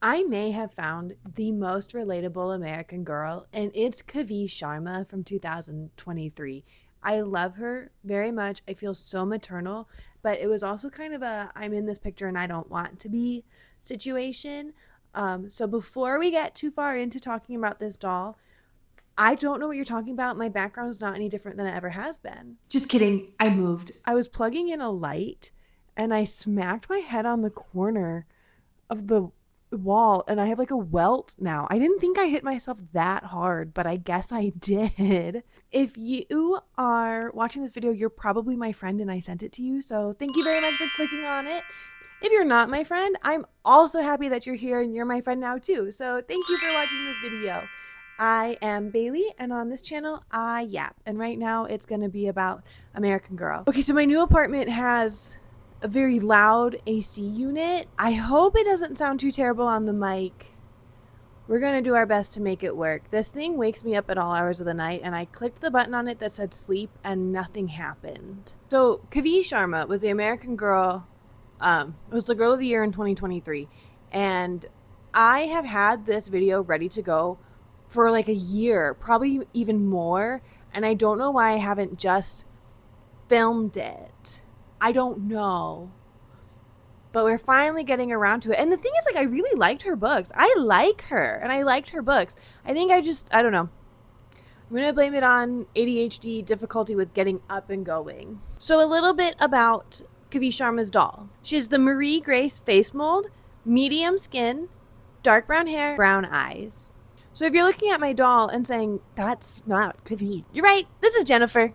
I may have found the most relatable American Girl, and it's Kavi Sharma from 2023. I love her very much. I feel so maternal, but it was also kind of a I'm in this picture and I don't want to be situation. So before we get too far into talking about this doll, I don't know what you're talking about. My background is not any different than it ever has been. Just kidding. I moved. I was plugging in a light and I smacked my head on the corner of the wall and I have like a welt now. I didn't think I hit myself that hard, but I guess I did. If you are watching this video, you're probably my friend and I sent it to you. So thank you very much for clicking on it. If you're not my friend, I'm also happy that you're here and you're my friend now too. So thank you for watching this video. I am Bailey, and on this channel, I yap. And right now, it's going to be about American Girl. Okay, so my new apartment has a very loud AC unit. I hope it doesn't sound too terrible on the mic. We're going to do our best to make it work. This thing wakes me up at all hours of the night, and I clicked the button on it that said sleep, and nothing happened. So Kavi Sharma was the American Girl, was the Girl of the Year in 2023. And I have had this video ready to go for like a year, probably even more, and I don't know why I haven't just filmed it. I don't know. But we're finally getting around to it. And the thing is, like, I really liked her books. I like her, and I liked her books. I think I don't know. I'm going to blame it on ADHD, difficulty with getting up and going. So a little bit about Kavi Sharma's doll. She has the Marie Grace face mold, medium skin, dark brown hair, brown eyes. So if you're looking at my doll and saying, that's not Kavi, you're right. This is Jennifer.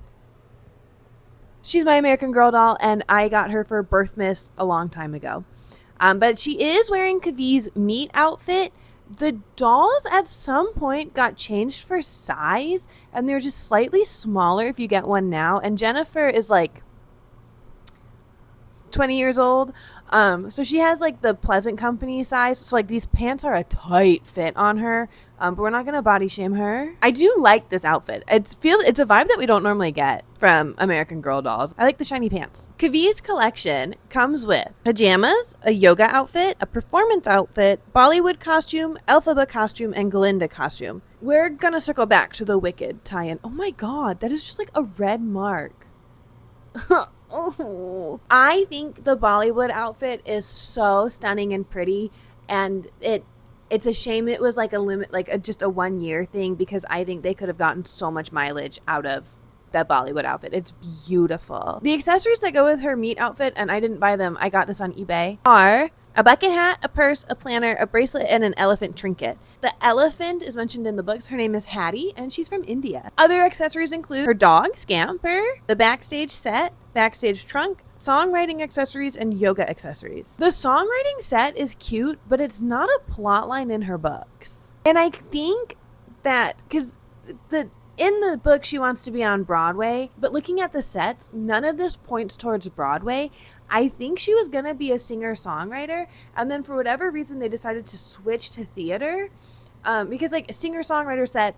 She's my American Girl doll, and I got her for Birthmas a long time ago. But she is wearing Kavi's meat outfit. The dolls at some point got changed for size, and they're just slightly smaller if you get one now. And Jennifer is like 20 years old. So she has like the Pleasant Company size. So like these pants are a tight fit on her. But we're not gonna body shame her. I do like this outfit. It's a vibe that we don't normally get from American Girl dolls. I like the shiny pants. Kavi's collection comes with pajamas, a yoga outfit, a performance outfit, Bollywood costume, Elphaba costume, and Glinda costume. We're gonna circle back to the Wicked tie-in. Oh my god, that is just like a red mark. Oh, I think the Bollywood outfit is so stunning and pretty, and it's a shame it was like a limit, like just a 1 year thing, because I think they could have gotten so much mileage out of that Bollywood outfit. It's beautiful. The accessories that go with her meat outfit, and I didn't buy them, I got this on eBay, are a bucket hat, a purse, a planner, a bracelet, and an elephant trinket. The elephant is mentioned in the books. Her name is Hattie, and she's from India. Other accessories include her dog, Scamper, the backstage set, backstage trunk, songwriting accessories, and yoga accessories. The songwriting set is cute, but it's not a plot line in her books. And I think that, because in the book she wants to be on Broadway, but looking at the sets, none of this points towards Broadway. I think she was going to be a singer-songwriter, and then for whatever reason they decided to switch to theater, because like a singer-songwriter set,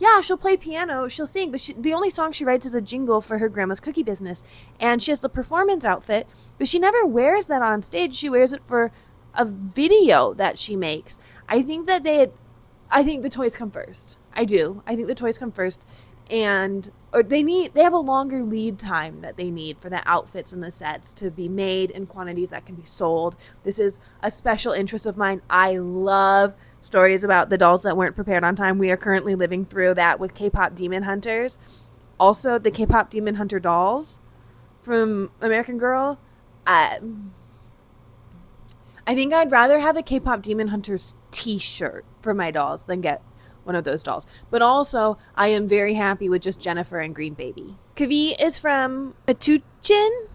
yeah, she'll play piano, she'll sing, but the only song she writes is a jingle for her grandma's cookie business. And she has the performance outfit, but she never wears that on stage. She wears it for a video that she makes. I think the toys come first. I do. I think the toys come first. And they have a longer lead time that they need for the outfits and the sets to be made in quantities that can be sold. This is a special interest of mine. I love stories about the dolls that weren't prepared on time. We are currently living through that with K-pop Demon Hunters. Also, the K-pop Demon Hunter dolls from American Girl. I think I'd rather have a K-pop Demon Hunters t-shirt for my dolls than get one of those dolls. But also, I am very happy with just Jennifer and Green Baby. Kavi is from Metuchen,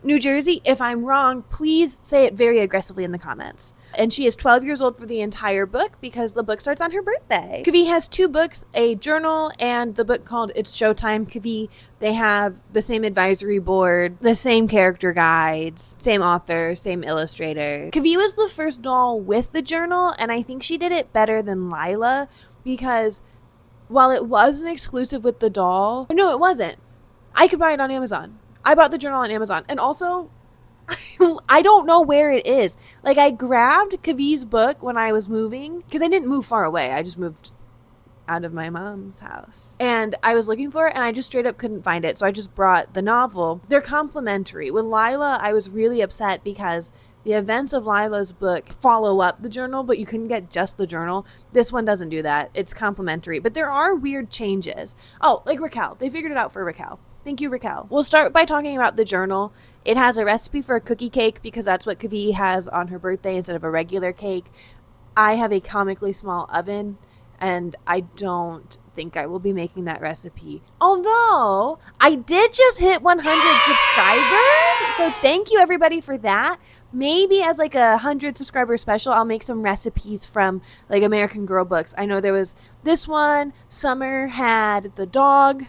New Jersey. If I'm wrong, please say it very aggressively in the comments. And she is 12 years old for the entire book because the book starts on her birthday. Kavi has 2 books, a journal and the book called It's Showtime Kavi. They have the same advisory board, the same character guides, same author, same illustrator. Kavi was the first doll with the journal, and I think she did it better than Lila, because while it wasn't exclusive with the doll, no, it wasn't. I could buy it on Amazon. I bought the journal on Amazon. And also, I don't know where it is. Like, I grabbed Kavi's book when I was moving, because I didn't move far away. I just moved out of my mom's house. And I was looking for it, and I just straight up couldn't find it. So I just brought the novel. They're complementary. With Lila, I was really upset because the events of Lila's book follow up the journal, but you couldn't get just the journal. This one doesn't do that. It's complementary. But there are weird changes. Oh, like Raquel. They figured it out for Raquel. Thank you, Raquel. We'll start by talking about the journal. It has a recipe for a cookie cake because that's what Kavi has on her birthday instead of a regular cake. I have a comically small oven, and I don't think I will be making that recipe. Although, I did just hit 100 subscribers, so thank you everybody for that. Maybe as like a 100 subscriber special, I'll make some recipes from like American Girl books. I know there was this one. Summer had the dog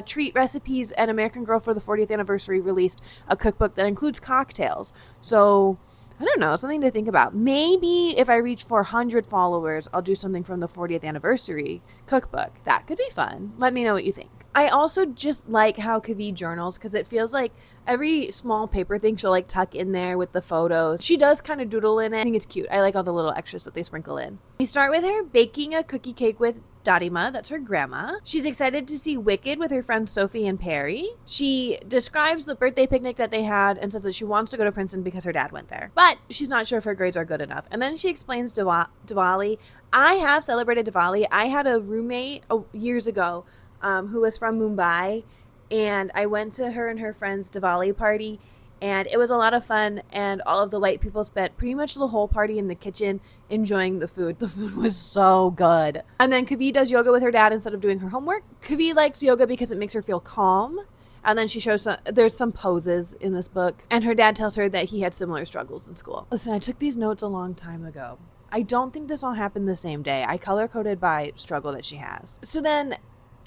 treat recipes, and American Girl for the 40th anniversary released a cookbook that includes cocktails. So I don't know, something to think about. Maybe if I reach 400 followers, I'll do something from the 40th anniversary cookbook. That could be fun. Let me know what you think. I also just like how Kavi journals, because it feels like every small paper thing she'll like tuck in there with the photos. She does kind of doodle in it. I think it's cute. I like all the little extras that they sprinkle in. We start with her baking a cookie cake with Darima, that's her grandma. She's excited to see Wicked with her friends Sophie and Perry. She describes the birthday picnic that they had and says that she wants to go to Princeton because her dad went there. But she's not sure if her grades are good enough. And then she explains Diwali. I have celebrated Diwali. I had a roommate years ago who was from Mumbai, and I went to her and her friend's Diwali party, and it was a lot of fun, and all of the white people spent pretty much the whole party in the kitchen enjoying the food. The food was so good. And then Kavi does yoga with her dad instead of doing her homework. Kavi likes yoga because it makes her feel calm. And then she shows there's some poses in this book, and her dad tells her that he had similar struggles in school. Listen, I took these notes a long time ago. I don't think this all happened the same day. I color-coded by struggle that she has. So then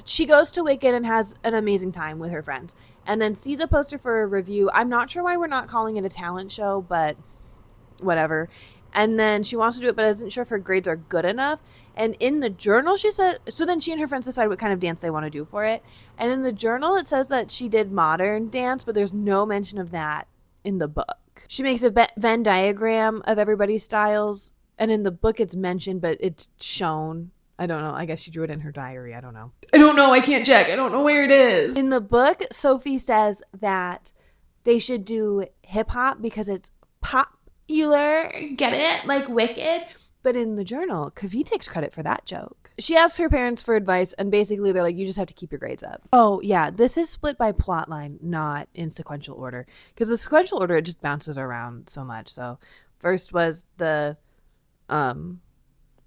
she goes to Wicked and has an amazing time with her friends, and then sees a poster for a review. I'm not sure why we're not calling it a talent show, but whatever. And then she wants to do it, but isn't sure if her grades are good enough. And in the journal, she said, so then she and her friends decide what kind of dance they want to do for it. And in the journal, it says that she did modern dance, but there's no mention of that in the book. She makes a Venn diagram of everybody's styles, and in the book it's mentioned, but it's shown. I don't know. I guess she drew it in her diary. I don't know. I can't check. I don't know where it is. In the book, Sophie says that they should do hip hop because it's popular. Get it? Like Wicked. But in the journal, Kavi takes credit for that joke. She asks her parents for advice, and basically they're like, you just have to keep your grades up. Oh, yeah. This is split by plotline, not in sequential order. Because the sequential order, it just bounces around so much. So first was the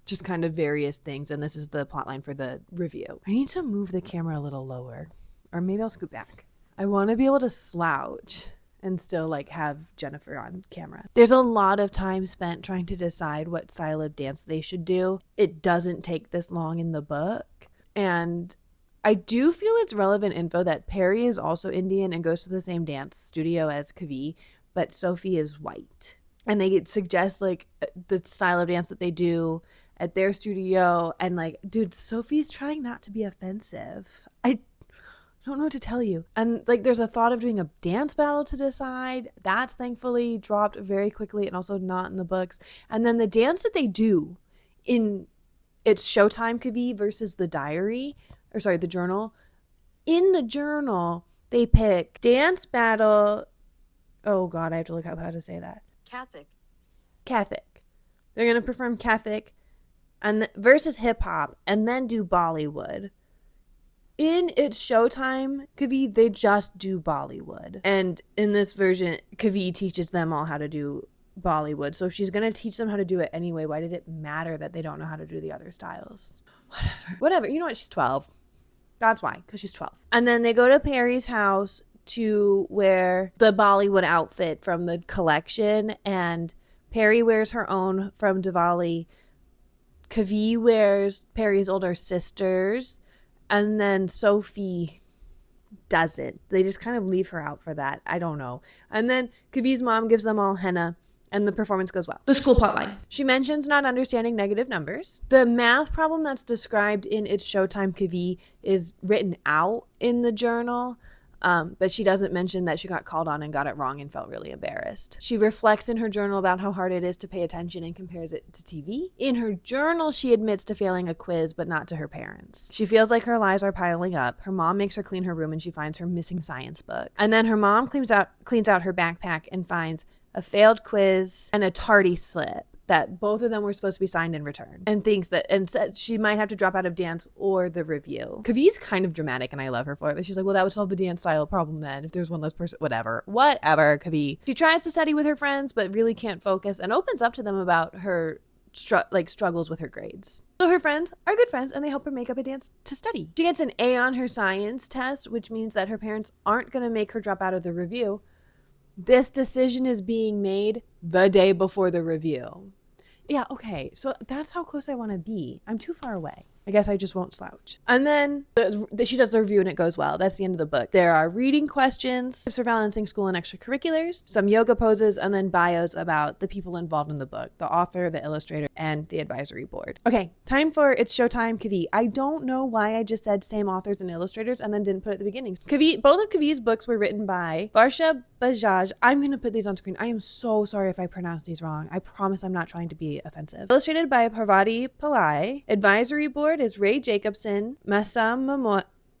just kind of various things, and this is the plotline for the review. I need to move the camera a little lower, or maybe I'll scoot back. I want to be able to slouch and still like have Jennifer on camera. There's a lot of time spent trying to decide what style of dance they should do. It doesn't take this long in the book, and I do feel it's relevant info that Perry is also Indian and goes to the same dance studio as Kavi, but Sophie is white. And they suggest like the style of dance that they do at their studio, and like, dude, Sophie's trying not to be offensive. I don't know what to tell you. And like, there's a thought of doing a dance battle to decide. That's thankfully dropped very quickly and also not in the books. And then the dance that they do in it's Showtime Kavi versus the journal. In the journal, they pick dance battle. Oh God, I have to look up how to say that. Catholic. They're going to perform Catholic and versus hip hop, and then do Bollywood. In It's Showtime Kavi, they just do Bollywood. And in this version, Kavi teaches them all how to do Bollywood. So if she's going to teach them how to do it anyway, why did it matter that they don't know how to do the other styles? Whatever. You know what? She's 12. That's why, because she's 12. And then they go to Perry's house to wear the Bollywood outfit from the collection, and Perry wears her own from Diwali. Kavi wears Perry's older sister's, and then Sophie doesn't. They just kind of leave her out for that. I don't know. And then Kavi's mom gives them all henna, and the performance goes well. The school plotline. She mentions not understanding negative numbers. The math problem that's described in It's Showtime Kavi is written out in the journal. But she doesn't mention that she got called on and got it wrong and felt really embarrassed. She reflects in her journal about how hard it is to pay attention and compares it to TV. In her journal, she admits to failing a quiz, but not to her parents. She feels like her lies are piling up. Her mom makes her clean her room and she finds her missing science book. And then her mom cleans out her backpack and finds a failed quiz and a tardy slip that both of them were supposed to be signed and returned, and thinks that, and said she might have to drop out of dance or the review. Kavi's kind of dramatic and I love her for it, but she's like, well, that would solve the dance style problem then if there's one less person, whatever, Kavi. She tries to study with her friends, but really can't focus and opens up to them about her struggles with her grades. So her friends are good friends and they help her make up a dance to study. She gets an A on her science test, which means that her parents aren't going to make her drop out of the review. This decision is being made the day before the review. Yeah, okay, so that's how close I want to be. I'm too far away. I guess I just won't slouch. And then she does the review and it goes well. That's the end of the book. There are reading questions, tips for balancing school and extracurriculars, some yoga poses, and then bios about the people involved in the book, the author, the illustrator, and the advisory board. Okay, time for It's Showtime Kavi. I don't know why I just said same authors and illustrators and then didn't put it at the beginning. Both of Kavi's books were written by Varsha Bajaj. I'm going to put these on screen. I am so sorry if I pronounce these wrong. I promise I'm not trying to be offensive. Illustrated by Parvati Pillai. Advisory board is Ray Jacobson, Masam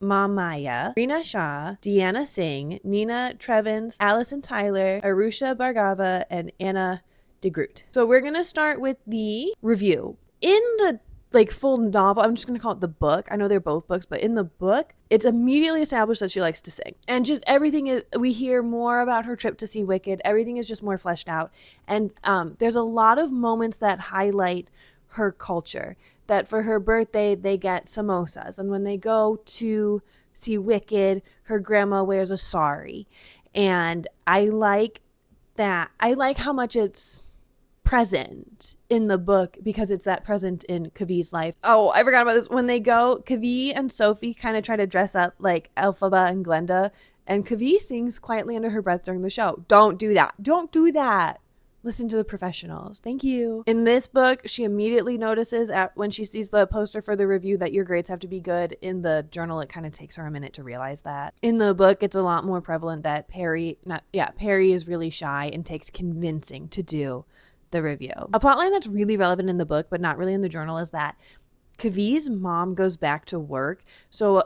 Mamaya, Reena Shah, Deanna Singh, Nina Trevins, Allison Tyler, Arusha Bhargava, and Anna DeGroot. So we're going to start with the review. In the full novel, I'm just going to call it the book. I know they're both books, but in the book, it's immediately established that she likes to sing. And just everything is, we hear more about her trip to see Wicked. Everything is just more fleshed out. And there's a lot of moments that highlight her culture. That for her birthday, they get samosas. And when they go to see Wicked, her grandma wears a sari. And I like that. I like how much it's present in the book because it's that present in Kavi's life. Oh, I forgot about this. When they go, Kavi and Sophie kind of try to dress up like Elphaba and Glenda. And Kavi sings quietly under her breath during the show. Don't do that. Don't do that. Listen to the professionals. Thank you. In this book, she immediately notices when she sees the poster for the review that your grades have to be good. In the journal, it kind of takes her a minute to realize that. In the book, it's a lot more prevalent that Perry is really shy and takes convincing to do the review. A plotline that's really relevant in the book, but not really in the journal, is that Kavi's mom goes back to work. So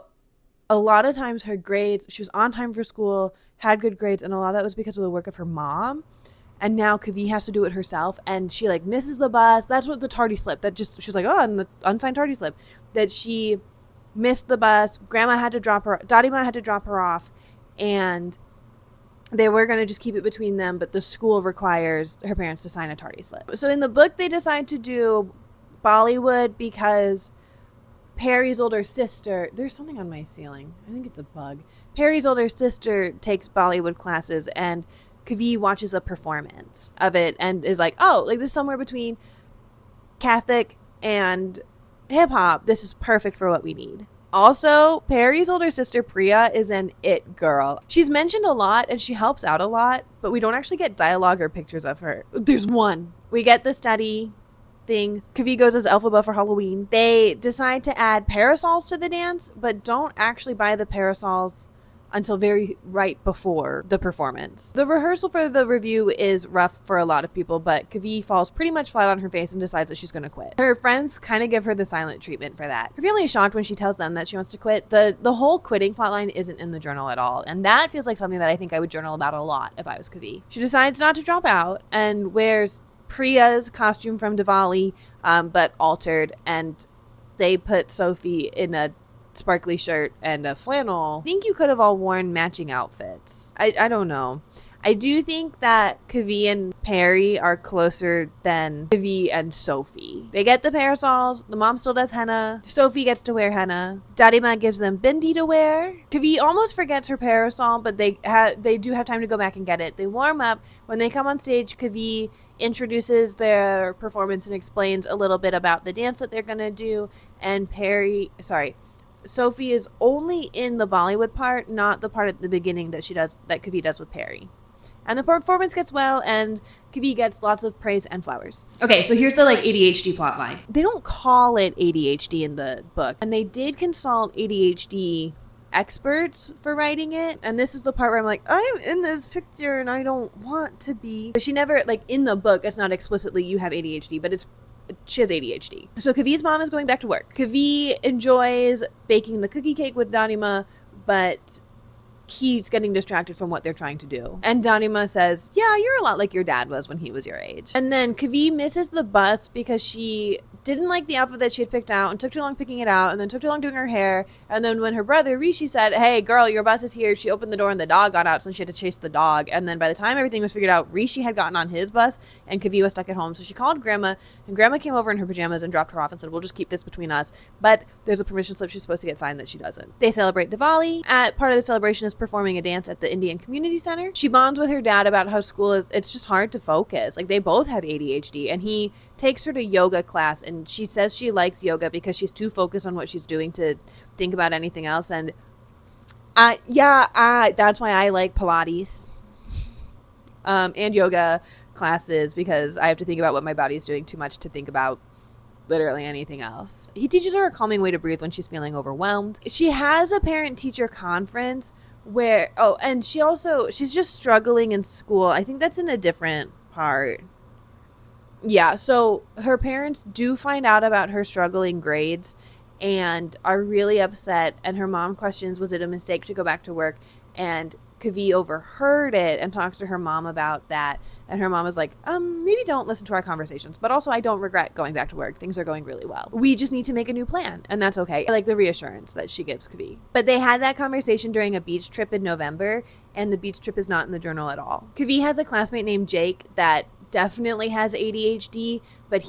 a lot of times her grades, she was on time for school, had good grades, and a lot of that was because of the work of her mom. And now Kavi has to do it herself, and she misses the bus. That's what the tardy slip. She's like, oh, and the unsigned tardy slip that she missed the bus. Daddy Ma had to drop her off, and they were going to just keep it between them, but the school requires her parents to sign a tardy slip. So in the book, they decide to do Bollywood because Perry's older sister, there's something on my ceiling. I think it's a bug. Perry's older sister takes Bollywood classes, and Kavi watches a performance of it and is like, oh, this is somewhere between Catholic and hip hop. This is perfect for what we need. Also, Perry's older sister Priya is an it girl. She's mentioned a lot and she helps out a lot, but we don't actually get dialogue or pictures of her. There's one. We get the study thing. Kavi goes as Elphaba for Halloween. They decide to add parasols to the dance, but don't actually buy the parasols until right before the performance. The rehearsal for the review is rough for a lot of people, but Kavi falls pretty much flat on her face and decides that she's going to quit. Her friends kind of give her the silent treatment for that. Her family is shocked when she tells them that she wants to quit. The whole quitting plotline isn't in the journal at all, and that feels like something that I think I would journal about a lot if I was Kavi. She decides not to drop out and wears Priya's costume from Diwali, but altered, and they put Sophie in a sparkly shirt and a flannel. I think you could have all worn matching outfits. I don't know. I do think that Kavi and Perry are closer than Kavi and Sophie. They get the parasols. The mom still does henna. Sophie gets to wear henna. Daddy Ma gives them bindi to wear. Kavi almost forgets her parasol, but they do have time to go back and get it. They warm up. When they come on stage, Kavi introduces their performance and explains a little bit about the dance that they're going to do. And Sophie is only in the Bollywood part, not the part at the beginning that Kavi does with Perry. And the performance gets well, and Kavi gets lots of praise and flowers. Okay, so here's the ADHD plotline. They don't call it ADHD in the book, and they did consult ADHD experts for writing it. And this is the part where I'm like, I'm in this picture and I don't want to be. But she never, like, in the book, it's not explicitly you have ADHD, but she has ADHD. So Kavi's mom is going back to work. Kavi enjoys baking the cookie cake with Danima, but keeps getting distracted from what they're trying to do. And Danima says, yeah, you're a lot like your dad was when he was your age. And then Kavi misses the bus because she didn't like the outfit that she had picked out and took too long picking it out and then took too long doing her hair. And then when her brother Rishi said, hey girl, your bus is here, she opened the door and the dog got out, so she had to chase the dog. And then by the time everything was figured out, Rishi had gotten on his bus and Kavi was stuck at home. So she called grandma, and grandma came over in her pajamas and dropped her off and said, we'll just keep this between us, but there's a permission slip she's supposed to get signed that she doesn't. They celebrate Diwali. At part of the celebration is performing a dance at the Indian Community Center. She bonds with her dad about how school is, it's just hard to focus. Like, they both have ADHD, and he takes her to yoga class, and she says she likes yoga because she's too focused on what she's doing to think about anything else. And that's why I like Pilates and yoga classes, because I have to think about what my body's doing too much to think about literally anything else. He teaches her a calming way to breathe when she's feeling overwhelmed. She has a parent-teacher conference where, and she's just struggling in school. I think that's in a different part. Yeah, so her parents do find out about her struggling grades and are really upset, and her mom questions, was it a mistake to go back to work? And Kavi overheard it and talks to her mom about that, and her mom is like, maybe don't listen to our conversations, but also I don't regret going back to work. Things are going really well. We just need to make a new plan, and that's okay. I like the reassurance that she gives Kavi. But they had that conversation during a beach trip in November, and the beach trip is not in the journal at all. Kavi has a classmate named Jake that definitely has ADHD, but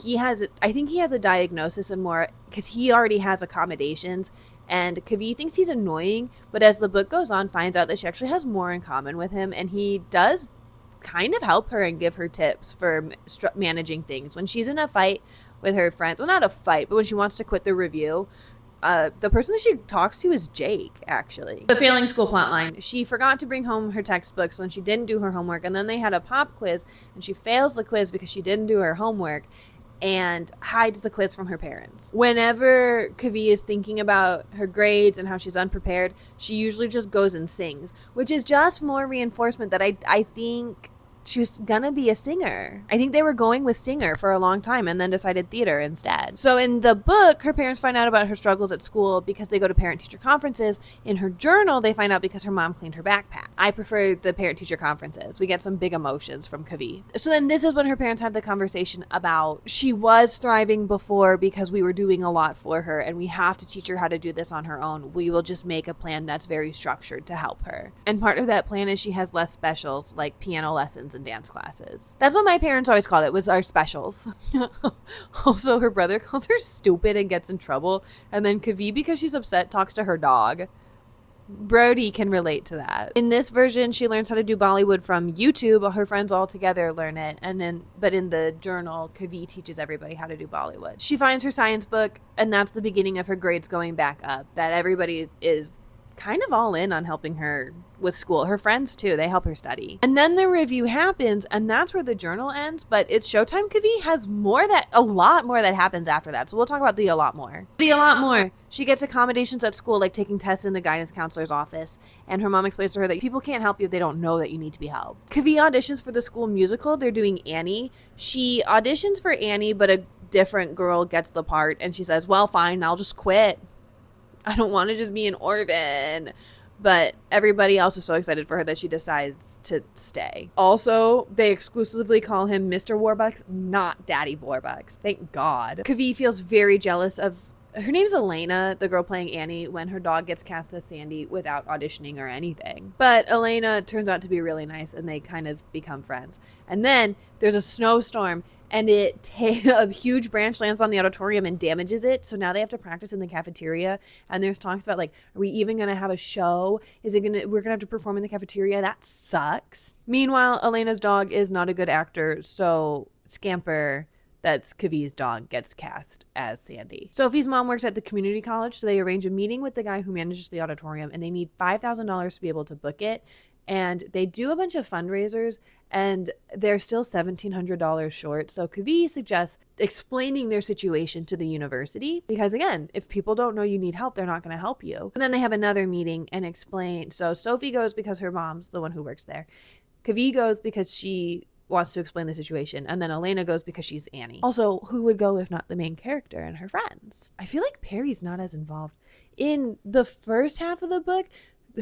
I think he has a diagnosis and more because he already has accommodations. And Kavi thinks he's annoying, but as the book goes on, finds out that she actually has more in common with him, and he does kind of help her and give her tips for managing things. When she's in a fight with her friends, well, not a fight, but when she wants to quit the review, the person that she talks to is Jake, actually. The failing school plotline. She forgot to bring home her textbooks, and she didn't do her homework, and then they had a pop quiz, and she fails the quiz because she didn't do her homework and hides the quiz from her parents. Whenever Kavi is thinking about her grades and how she's unprepared, she usually just goes and sings, which is just more reinforcement that I think she was gonna be a singer. I think they were going with singer for a long time and then decided theater instead. So in the book, her parents find out about her struggles at school because they go to parent-teacher conferences. In her journal, they find out because her mom cleaned her backpack. I prefer the parent-teacher conferences. We get some big emotions from Kavi. So then this is when her parents had the conversation about she was thriving before because we were doing a lot for her, and we have to teach her how to do this on her own. We will just make a plan that's very structured to help her. And part of that plan is she has less specials, like piano lessons and dance classes. That's what my parents always called it, was our specials. Also, her brother calls her stupid and gets in trouble, and then Kavi, because she's upset, talks to her dog. Brody can relate to that. In this version, she learns how to do Bollywood from YouTube. Her friends all together learn it, but in the journal, Kavi teaches everybody how to do Bollywood. She finds her science book, and that's the beginning of her grades going back up, that everybody is kind of all in on helping her with school. Her friends too, they help her study. And then the review happens, and that's where the journal ends. But it's Showtime. Kavi has a lot more that happens after that, so we'll talk about the a lot more. She gets accommodations at school, like taking tests in the guidance counselor's office, and her mom explains to her that people can't help you if they don't know that you need to be helped. Kavi auditions for the school musical. They're doing Annie. She auditions for Annie, but a different girl gets the part, and she says, well, fine, I'll just quit. I don't want to just be an orphan. But everybody else is so excited for her that she decides to stay. Also, they exclusively call him Mr. Warbucks, not Daddy Warbucks. Thank God. Kavi feels very jealous of, her name's Elena, the girl playing Annie, when her dog gets cast as Sandy without auditioning or anything. But Elena turns out to be really nice, and they kind of become friends. And then there's a snowstorm, and a huge branch lands on the auditorium and damages it. So now they have to practice in the cafeteria. And there's talks about, like, are we even going to have a show? We're going to have to perform in the cafeteria? That sucks. Meanwhile, Elena's dog is not a good actor. So Scamper, that's Kavi's dog, gets cast as Sandy. Sophie's mom works at the community college. So they arrange a meeting with the guy who manages the auditorium, and they need $5,000 to be able to book it. and they do a bunch of fundraisers, and they're still $1,700 short. So Kavi suggests explaining their situation to the university, because again, if people don't know you need help, they're not going to help you. And then they have another meeting and explain. So Sophie goes because her mom's the one who works there. Kavi goes because she wants to explain the situation, and then Elena goes because she's Annie. Also, who would go if not the main character and her friends? I feel like Perry's not as involved. In the first half of the book,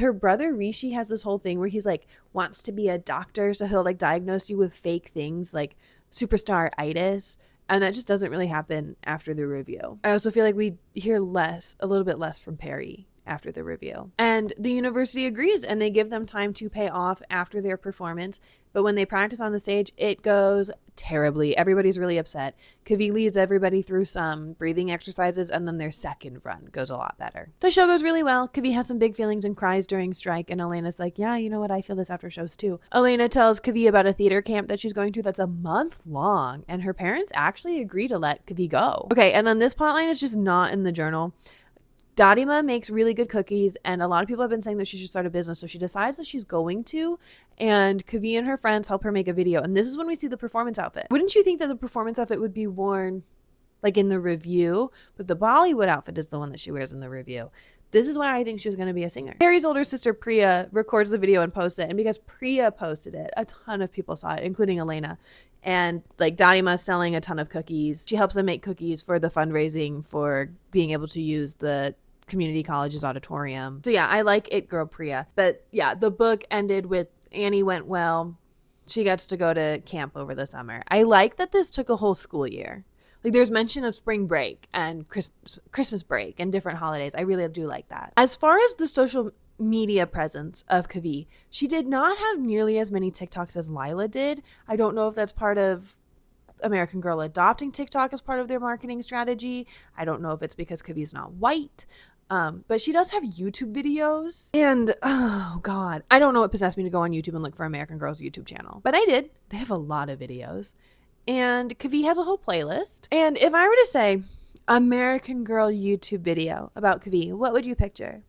her brother Rishi has this whole thing where he's like wants to be a doctor, so he'll like diagnose you with fake things like superstar-itis, and that just doesn't really happen after the review. I also feel like we hear a little bit less from Perry after the review. And the university agrees, and they give them time to pay off after their performance. But when they practice on the stage, it goes terribly. Everybody's really upset. Kavi leads everybody through some breathing exercises, and then their second run goes a lot better. The show goes really well. Kavi has some big feelings and cries during strike, and Elena's like, yeah, you know what? I feel this after shows too. Elena tells Kavi about a theater camp that she's going to that's a month long, and her parents actually agree to let Kavi go. Okay, and then this plotline is just not in the journal. Dadima makes really good cookies, and a lot of people have been saying that she should start a business, so she decides that she's going to, and Kavi and her friends help her make a video, and this is when we see the performance outfit. Wouldn't you think that the performance outfit would be worn like in the review? But the Bollywood outfit is the one that she wears in the review. This is why I think she was going to be a singer. Harry's older sister Priya records the video and posts it, and because Priya posted it, a ton of people saw it, including Elena. And like Dadima's selling a ton of cookies. She helps them make cookies for the fundraising for being able to use the community college's auditorium. So yeah, I like It Girl Priya. But yeah, the book ended with Annie went well. She gets to go to camp over the summer. I like that this took a whole school year. Like there's mention of spring break and Christmas break and different holidays. I really do like that. As far as the social media presence of Kavi, she did not have nearly as many TikToks as Lila did. I don't know if that's part of American Girl adopting TikTok as part of their marketing strategy. I don't know if it's because Kavi's not white. But she does have YouTube videos, and oh god, I don't know what possessed me to go on YouTube and look for American Girl's YouTube channel, but I did. They have a lot of videos, and Kavi has a whole playlist. And if I were to say American Girl YouTube video about Kavi, what would you picture?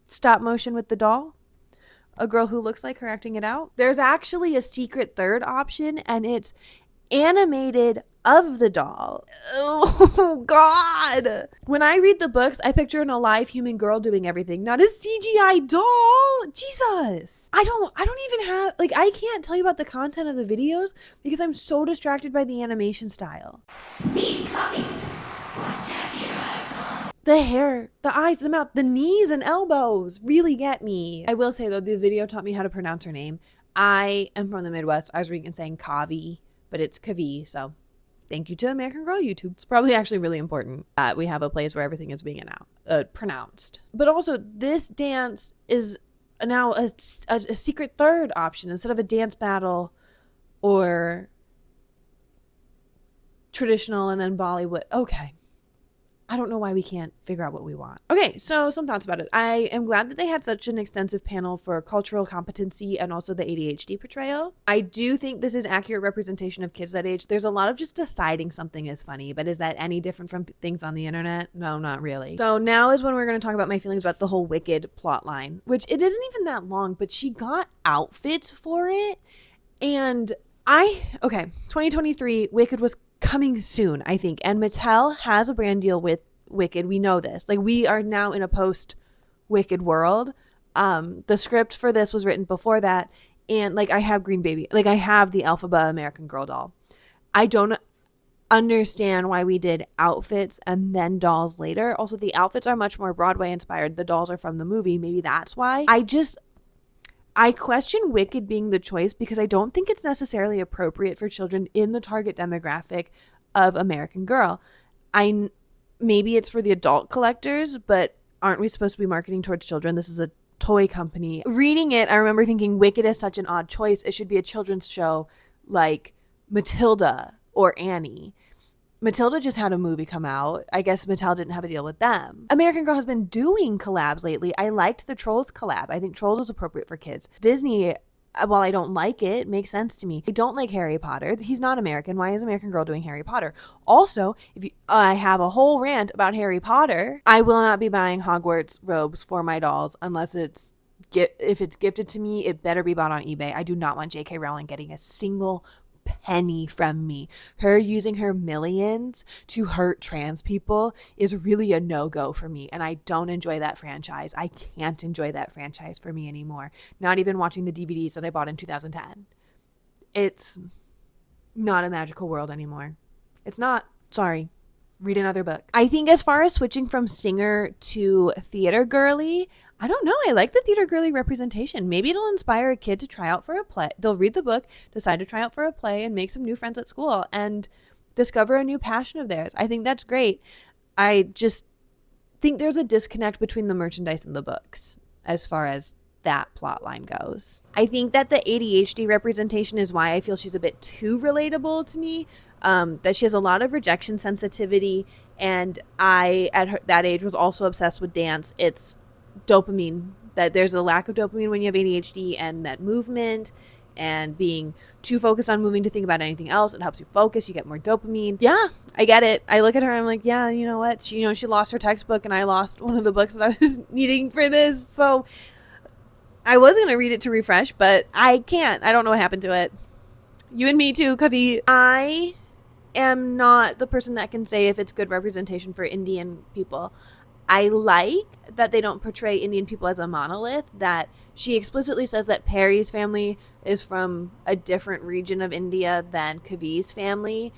Stop motion with the doll? A girl who looks like her acting it out? There's actually a secret third option, and it's animated of the doll. Oh god. When I read the books, I picture an alive human girl doing everything, not a CGI doll. Jesus. I don't even have, like, I can't tell you about the content of the videos because I'm so distracted by the animation style. Meet Kavi. What's that here icon? The hair, the eyes, the mouth, the knees and elbows really get me. I will say though, the video taught me how to pronounce her name. I am from the Midwest. I was reading and saying Kavi, but it's Kavi, so thank you to American Girl YouTube. It's probably actually really important that we have a place where everything is being pronounced. But also, this dance is now a secret third option instead of a dance battle or traditional and then Bollywood. Okay. I don't know why we can't figure out what we want. Okay, so some thoughts about it. I am glad that they had such an extensive panel for cultural competency and also the ADHD portrayal. I do think this is accurate representation of kids that age. There's a lot of just deciding something is funny, but is that any different from things on the internet? No, not really. So now is when we're going to talk about my feelings about the whole Wicked plot line, which it isn't even that long, but she got outfits for it. And 2023, Wicked was coming soon, I think, and Mattel has a brand deal with Wicked. We know this. Like, we are now in a post Wicked world. The script for this was written before that, and like I have Green Baby, like I have the Elphaba American Girl doll. I don't understand why we did outfits and then dolls later. Also, the outfits are much more Broadway inspired. The dolls are from the movie. Maybe that's why. I question Wicked being the choice because I don't think it's necessarily appropriate for children in the target demographic of American Girl. Maybe it's for the adult collectors, but aren't we supposed to be marketing towards children? This is a toy company. Reading it, I remember thinking Wicked is such an odd choice. It should be a children's show like Matilda or Annie. Matilda just had a movie come out. I guess Mattel didn't have a deal with them. American Girl has been doing collabs lately. I liked the Trolls collab. I think Trolls is appropriate for kids. Disney, while I don't like it, makes sense to me. I don't like Harry Potter. He's not American. Why is American Girl doing Harry Potter? Also, I have a whole rant about Harry Potter. I will not be buying Hogwarts robes for my dolls unless it's if it's gifted to me, it better be bought on eBay. I do not want J.K. Rowling getting a single penny from me. Her using her millions to hurt trans people is really a no-go for me, and I don't enjoy that franchise. I can't enjoy that franchise for me anymore. Not even watching the DVDs that I bought in 2010. It's not a magical world anymore. It's not. Sorry. Read another book. I think as far as switching from singer to theater girly, I don't know. I like the theater girly representation. Maybe it'll inspire a kid to try out for a play. They'll read the book, decide to try out for a play, and make some new friends at school and discover a new passion of theirs. I think that's great. I just think there's a disconnect between the merchandise and the books as far as that plot line goes. I think that the ADHD representation is why I feel she's a bit too relatable to me. That she has a lot of rejection sensitivity, and I, at that age, was also obsessed with dance. It's dopamine, that there's a lack of dopamine when you have ADHD, and that movement and being too focused on moving to think about anything else, it helps you focus, you get more dopamine. Yeah, I get it. I look at her and I'm like, yeah, you know what? She lost her textbook, and I lost one of the books that I was needing for this, so I was going to read it to refresh, but I can't. I don't know what happened to it. You and me too, Kavi. I am not the person that can say if it's good representation for Indian people. I like that they don't portray Indian people as a monolith, that she explicitly says that Perry's family is from a different region of India than Kavi's family,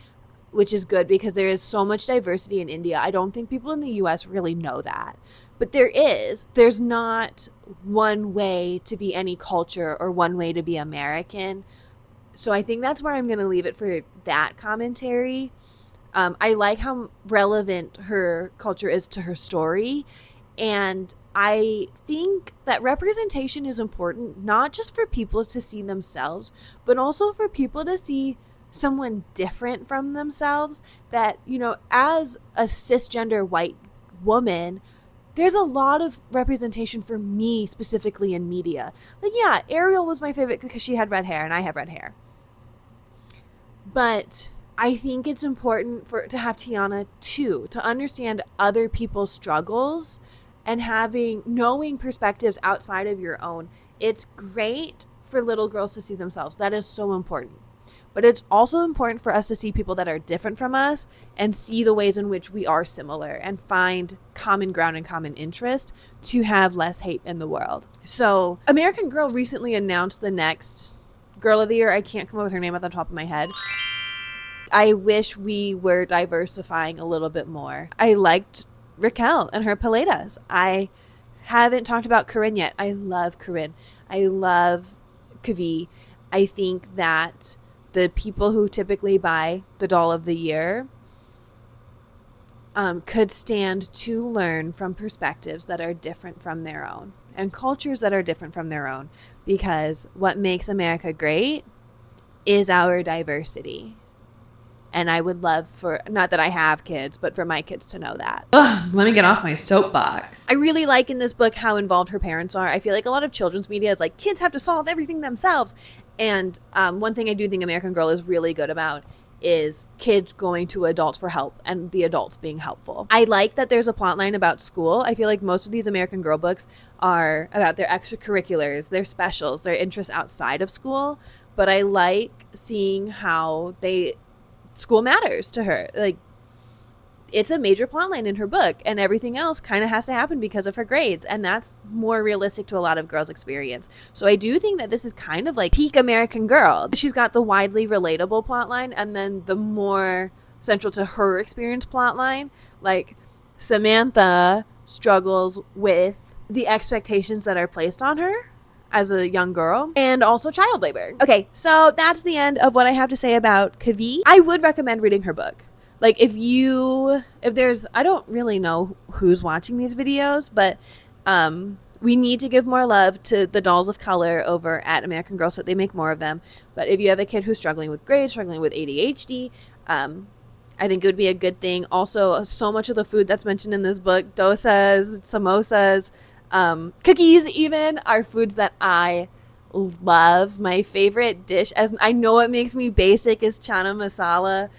which is good because there is so much diversity in India. I don't think people in the US really know that. But there's not one way to be any culture or one way to be American. So I think that's where I'm going to leave it for that commentary. I like how relevant her culture is to her story. And I think that representation is important, not just for people to see themselves, but also for people to see someone different from themselves. That, as a cisgender white woman, there's a lot of representation for me specifically in media. Like, yeah, Ariel was my favorite because she had red hair and I have red hair. But I think it's important to have Tiana too, to understand other people's struggles and knowing perspectives outside of your own. It's great for little girls to see themselves. That is so important. But it's also important for us to see people that are different from us and see the ways in which we are similar and find common ground and common interest to have less hate in the world. So American Girl recently announced the next Girl of the Year. I can't come up with her name at the top of my head. I wish we were diversifying a little bit more. I liked Raquel and her paletas. I haven't talked about Corinne yet. I love Corinne. I love Kavi. I think that the people who typically buy the Doll of the Year could stand to learn from perspectives that are different from their own and cultures that are different from their own, because what makes America great is our diversity. And I would love not that I have kids, but for my kids to know that. Ugh, let me get off my soapbox. I really like in this book how involved her parents are. I feel like a lot of children's media is like, kids have to solve everything themselves. And one thing I do think American Girl is really good about is kids going to adults for help and the adults being helpful. I like that there's a plot line about school. I feel like most of these American Girl books are about their extracurriculars, their specials, their interests outside of school. But I like seeing how school matters to her. Like, it's a major plotline in her book, and everything else kind of has to happen because of her grades, and that's more realistic to a lot of girls' experience. So I do think that this is kind of like peak American Girl. She's got the widely relatable plotline, and then the more central to her experience plotline, like Samantha struggles with the expectations that are placed on her as a young girl, and also child labor. Okay, so that's the end of what I have to say about Kavi. I would recommend reading her book. Like, if there's, I don't really know who's watching these videos, but we need to give more love to the dolls of color over at American Girl so that they make more of them. But if you have a kid who's struggling with grades, struggling with ADHD, I think it would be a good thing. Also, so much of the food that's mentioned in this book, dosas, samosas, cookies even, are foods that I love. My favorite dish, as I know it makes me basic, is chana masala.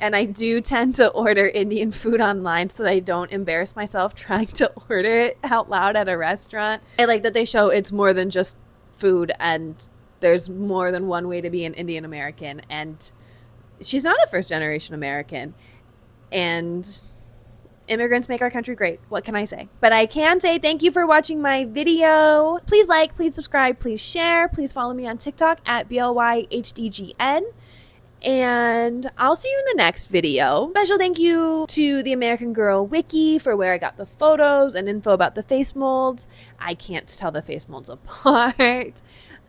And I do tend to order Indian food online so that I don't embarrass myself trying to order it out loud at a restaurant. I like that they show it's more than just food and there's more than one way to be an Indian American. And she's not a first generation American. And immigrants make our country great. What can I say? But I can say thank you for watching my video. Please like, please subscribe, please share. Please follow me on TikTok at BLYHDGN. And I'll see you in the next video. Special thank you to the American Girl Wiki for where I got the photos and info about the face molds. I can't tell the face molds apart.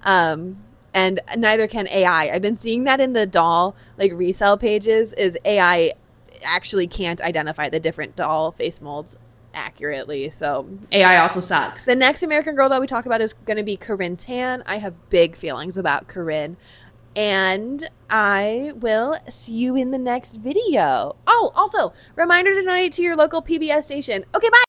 And neither can AI. I've been seeing that in the doll like resale pages is AI actually can't identify the different doll face molds accurately. So AI also sucks. the next American Girl that we talk about is going to be Corinne Tan. I have big feelings about Corinne. And I will see you in the next video. Oh, also, reminder to donate to your local PBS station. Okay, bye.